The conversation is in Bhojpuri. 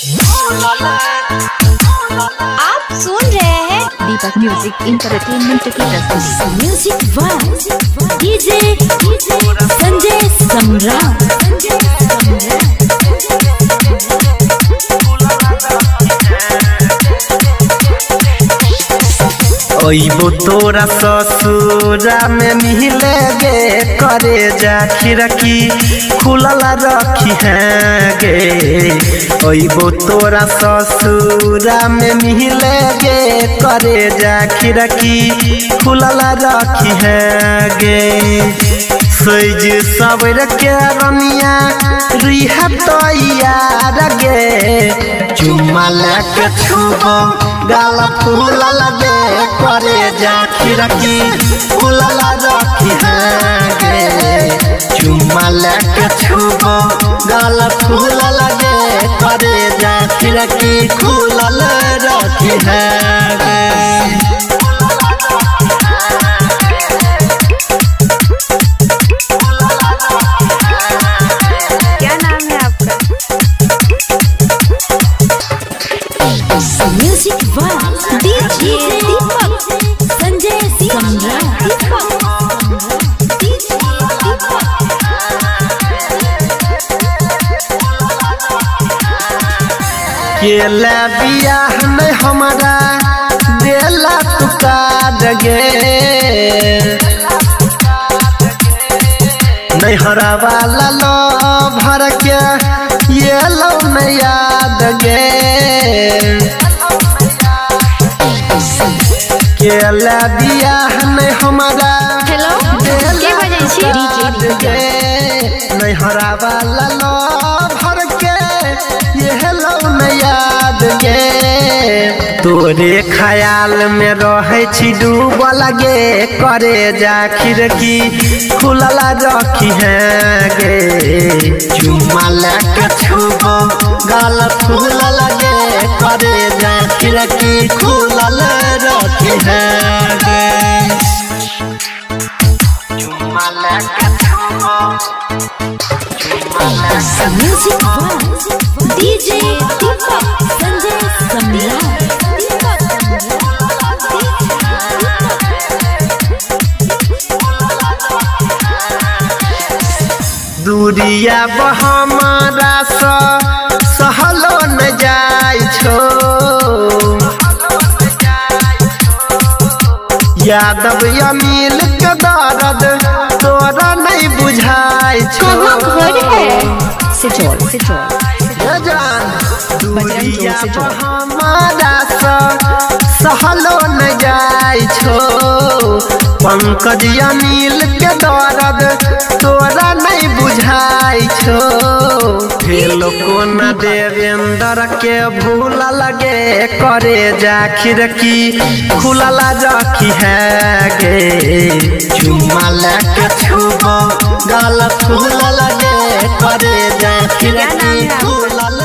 आप सुन रहे हैं दीपक म्यूजिक इंटरटेनमेंट की प्रस्तुति। म्यूजिक वाह डीजे संजय सम्राट। ओइबो तोरा ससुरा में मिले गे करे जा खिड़की खुलल रखी है गे। ओइबो तोरा ससुरा में मिले गे करे जा खिड़की खुलल रखी है गे। सज सबर के रनिया रिहा तो यार गे चुम्मा लेके छुबो गाल फूल लगे करे जा खिड़की फूलल रखी है गे। चुम्मा लेके छुबो गाल फूल लगे करे जा खिड़की फूलल रखी है गे। क्या नाम है आपका? म्यूजिक वाह डीजे संजय सम्राट। केला बियाह में हमारा देला तू काट गे नहीं हरा वाला लो भर के ये लो में याद गे। केला बियाह में हमारा हेलो के बजै छी? गे नहीं हरा वाला लो भर के ये लो में याद गे। तोरे ख्याल में रहे छी डूबल गे करे जा खिड़की खुलल रखी है गे। चुम्मा लेके छुबो गाल फूल लगे करे जा खिड़की खुलल रखी है गे। चुम्मा लेके छुबो म्यूजिक वाह डीजे संजय सम्राट। दूरिया हमारा सहलो न जाय छो यादव अमील के दर्द तोरा नहीं बुझाय छो। दूरिया हमारा सहलो न जाय छो पंकज अमील के दर्द तोरा नहीं बुझाय छो। फेलो को न देवेंद्र के भूल लगे करे जा खिड़की खुलल रखी है गे। चुम्मा लेके छुबो गाल फूल लगे करे जा खिड़की खुलल